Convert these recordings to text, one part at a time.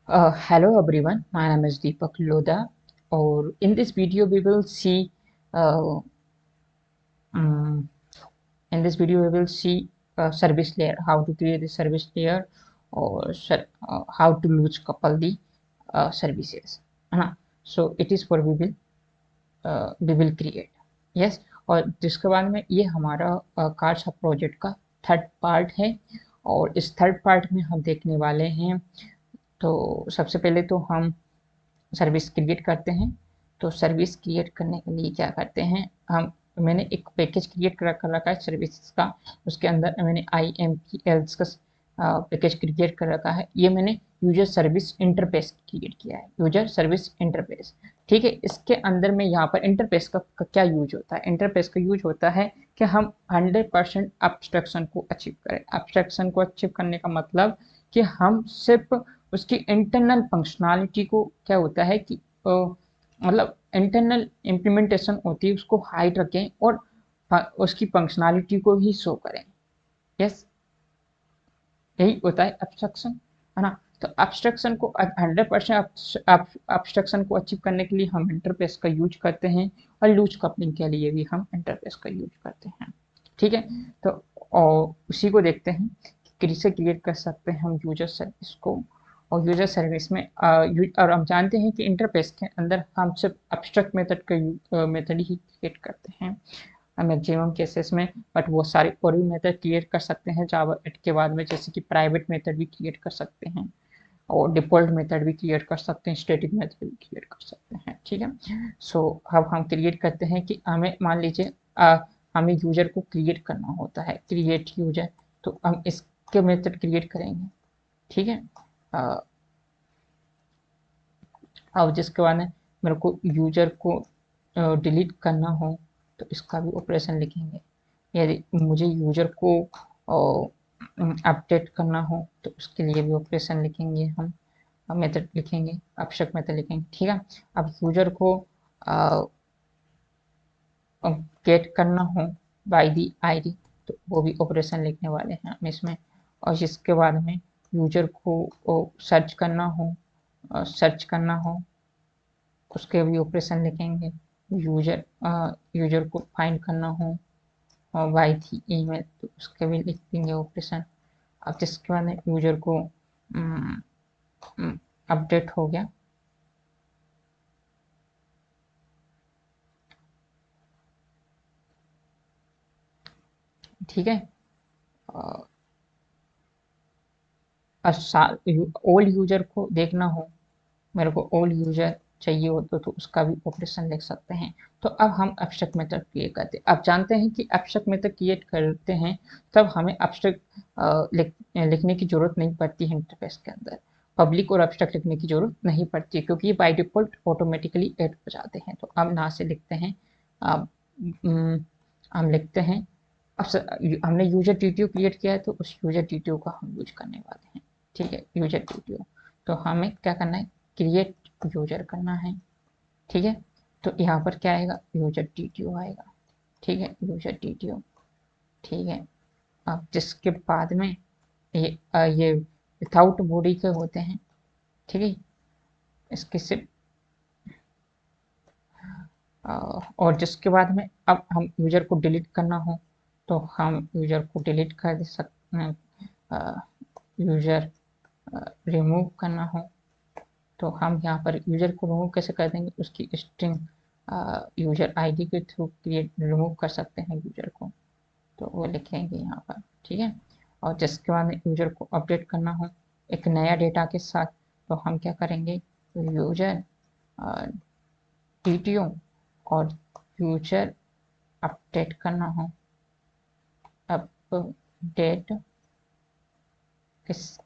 Hello everyone, my name is Deepak Lodha, or in this video we will see uh, um, service layer, how to create the service layer, or how to loose couple the services, है ना? So it is for we will create, yes. और जिसके बाद में ये हमारा cards project का third part है, और इस थर्ड पार्ट में हम देखने वाले हैं। तो सबसे पहले तो हम सर्विस क्रिएट करते हैं। तो सर्विस क्रिएट करने के लिए क्या करते हैं हम, मैंने एक पैकेज क्रिएट कर रखा है सर्विस का। उसके अंदर मैंने IMPLs का पैकेज क्रिएट कर रखा है। ये मैंने यूजर सर्विस इंटरफेस क्रिएट किया है, यूजर सर्विस इंटरफेस। ठीक है, इसके अंदर में यहाँ पर इंटरफेस का क्या यूज होता है। इंटरफेस का यूज होता है कि हम 100% एब्स्ट्रैक्शन को अचीव करें। एब्स्ट्रैक्शन को अचीव करने का मतलब कि हम सिर्फ उसकी इंटरनल फंक्शनैलिटी को क्या होता है कि मतलब इंटरनल इम्प्लीमेंटेशन होती है उसको हाइड रखें और उसकी फंक्शनैलिटी को ही शो करें। यस, यही होता है एब्स्ट्रैक्शन, है ना? तो एब्स्ट्रैक्शन को 100% एब्स्ट्रैक्शन को अचीव करने के लिए हम इंटरफेस का यूज करते हैं, और लूज कपलिंग के लिए भी हम इंटरफेस का यूज करते हैं। ठीक है, तो और उसी को देखते हैं कि कैसे क्रिएट कर सकते हैं हम यूजर सर्विस को। और यूजर सर्विस में और हम जानते हैं कि इंटरफेस के अंदर हम सिर्फ एब्स्ट्रैक्ट मेथड का मेथड ही क्रिएट करते हैं मैक्सिमम केसेस में। बट वो सारे और भी मेथड क्रिएट कर सकते हैं जावा 8 के बाद में, जैसे कि प्राइवेट मेथड भी क्रिएट कर सकते हैं, और डिफ़ॉल्ट मेथड भी क्रिएट कर सकते हैं, स्टैटिक मेथड भी क्रिएट कर सकते हैं। ठीक है, सो अब हम क्रिएट करते हैं कि हमें मान लीजिए हमें यूजर को क्रिएट करना होता है, क्रिएट यूजर। तो हम इसके मेथड क्रिएट करेंगे। ठीक है, अ, अब जिसके बाद में मेरे को यूजर को डिलीट करना हो तो इसका भी ऑपरेशन लिखेंगे। यदि मुझे यूजर को अपडेट करना हो तो उसके लिए भी ऑपरेशन लिखेंगे हम, मेथड लिखेंगे, एब्स्ट्रैक्ट मेथड लिखेंगे। ठीक है, अब यूजर को गेट करना हो बाय दी आईडी तो वो भी ऑपरेशन लिखने वाले हैं हम इसमें। और जिसके बाद में यूजर को सर्च करना हो उसके भी ऑपरेशन लिखेंगे। यूजर यूजर को फाइंड करना हो बाय दी ईमेल तो उसके भी लिख देंगे ऑपरेशन। अब जिसके बाद में यूजर को अपडेट हो गया। ठीक है, ओल्ड यूजर को देखना हो, मेरे को ओल्ड यूजर चाहिए हो तो उसका भी ऑपरेशन लिख सकते हैं। तो अब हम एब्स्ट्रैक्ट मेथड क्रिएट करते हैं। अब जानते हैं कि एब्स्ट्रैक्ट मेथड क्रिएट करते हैं तब हमें एब्स्ट्रैक्ट लिखने की जरूरत नहीं पड़ती है इंटरफेस के अंदर। पब्लिक और एब्स्ट्रैक्ट लिखने की जरूरत नहीं पड़ती क्योंकि ये बाय डिफॉल्ट ऑटोमेटिकली ऐड हो जाते हैं। तो अब यहाँ से लिखते हैं, अब हम लिखते हैं, अब हमने यूजर टीटीओ क्रिएट किया है तो उस यूजर टीटीओ का हम यूज करने वाले हैं। ठीक है, यूजर टीटीओ। तो हमें क्या करना है, क्रिएट यूजर करना है। ठीक है, तो यहाँ पर क्या आएगा, यूजर टीटीओ आएगा। ठीक है, यूजर टीटीओ। ठीक है, अब जिसके बाद में ये विथाउट बॉडी के होते हैं। ठीक है, इसके सिर्फ और जिसके बाद में अब हम यूजर को डिलीट करना हो तो हम यूजर को डिलीट कर सकते हैं। यूजर रिमूव करना हो तो हम यहाँ पर यूजर को रिमूव कैसे कर देंगे, उसकी स्ट्रिंग यूजर आईडी के थ्रू क्रिएट रिमूव कर सकते हैं यूजर को, तो वो लिखेंगे यहाँ पर। ठीक है, और जिसके बाद में यूजर को अपडेट करना हो एक नया डेटा के साथ तो हम क्या करेंगे, यूजर टीटीओ और यूजर अपडेट करना हो, अपडेट किस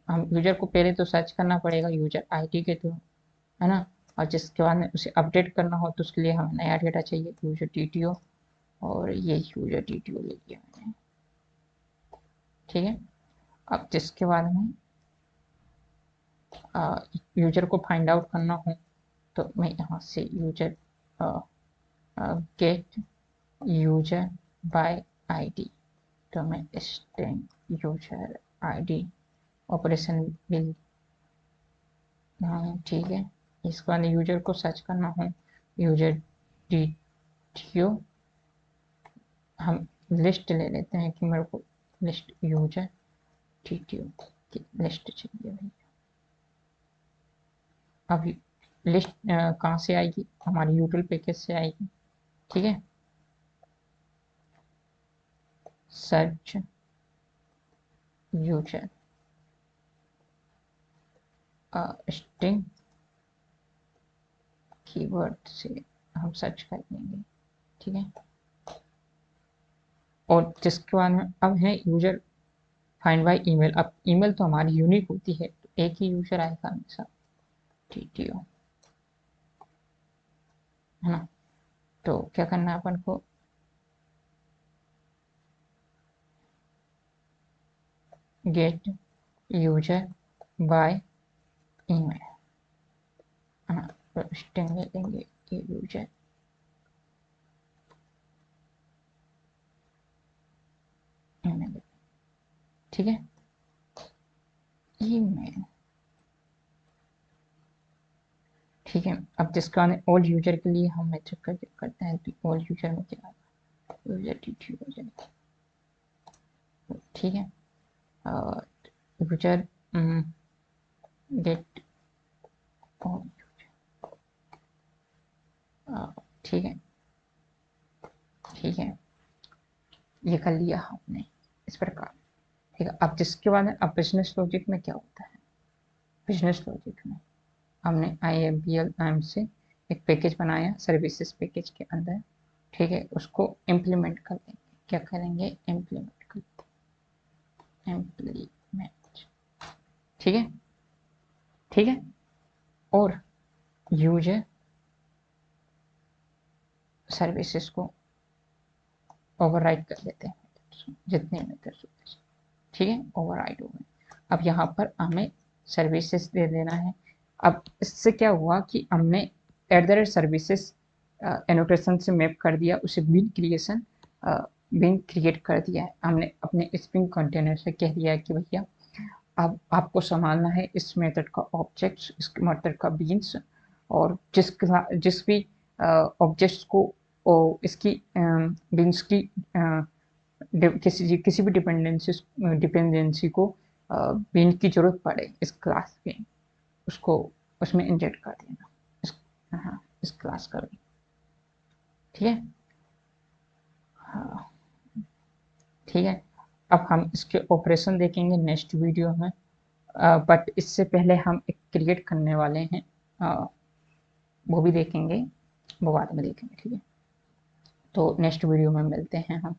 हम यूजर को पहले तो सर्च करना पड़ेगा यूजर आईडी के थ्रू, है ना? और जिसके बाद में उसे अपडेट करना हो तो उसके लिए हमें नया डेटा चाहिए, यूजर टीटीओ, और ये यूजर टीटीओ ले लिया मैंने। ठीक है, अब जिसके बाद में यूजर को फाइंड आउट करना हो तो मैं यहाँ से user gate user bye ID, तो मैं स्ट्रिंग यूजर आईडी ऑपरेशन भी हाँ ठीक है, इसके बाद यूजर को सर्च करना हो, यूजर डीटीओ, हम लिस्ट ले लेते हैं कि मेरे को लिस्ट यूजर डीटीओ की लिस्ट चाहिए भाई। अभी लिस्ट कहाँ से आएगी, हमारी यूटिल पैकेज से आएगी, ठीक है। सर्च यूजर स्ट्रिंग कीवर्ड से हम सर्च कर लेंगे, ठीक है। और जिसके बाद में अब है यूजर फाइंड बाय ईमेल। अब ईमेल तो हमारी यूनिक होती है, तो एक ही यूजर आएगा हमेशा, टीटीओ, है ना। तो क्या करना है अपन को, गेट यूजर बाय ईमेल, है ना। तो स्ट्रिंग ले लेंगे ये यूजर, ईमेल, ठीक है। ईमेल, ठीक है। अब जिसका ऑल यूजर के लिए हम मेथड करते हैं, तो ऑल यूजर में क्या आएगा, यूजर टीटीओ यूजर, ठीक है। यूजर गेट ऑल, ठीक है, ठीक है, ये कर लिया हमने इस प्रकार, ठीक है। अब जिसके बाद अब बिजनेस लॉजिक में क्या होता है, बिजनेस लॉजिक में हमने IAML से एक पैकेज बनाया सर्विसेज पैकेज के अंदर, ठीक है। उसको इम्प्लीमेंट कर देंगे, क्या करेंगे, इम्प्लीमेंट कर, इम्प्लीमेंट, ठीक है, ठीक है। और यूजर सर्विसेज को ओवरराइड कर देते हैं, जितने मेथड्स होते हैं, ठीक है, ओवरराइड हो गए। अब यहाँ पर हमें सर्विसेज दे देना है। अब इससे क्या हुआ कि हमने at the rate services annotation से मैप कर दिया उसे, बिन क्रिएशन बिन क्रिएट कर दिया है हमने अपने स्प्रिंग कंटेनर से, कह दिया है कि भैया अब आपको संभालना है इस मेथड का ऑब्जेक्ट्स, इस मेथड का बीन्स, और जिस भी ऑब्जेक्ट्स को इसकी बीन्स की किसी भी डिपेंडेंसी को बीन की जरूरत पड़े इस क्लास में, उसको उसमें इंजेक्ट कर देना, इस, हाँ, इस क्लास का भी, ठीक है। हाँ ठीक है। अब हम इसके ऑपरेशन देखेंगे नेक्स्ट वीडियो में, बट इससे पहले हम एक क्रिएट करने वाले हैं, वो भी देखेंगे, वो बाद में देखेंगे, ठीक है। तो नेक्स्ट वीडियो में मिलते हैं हम।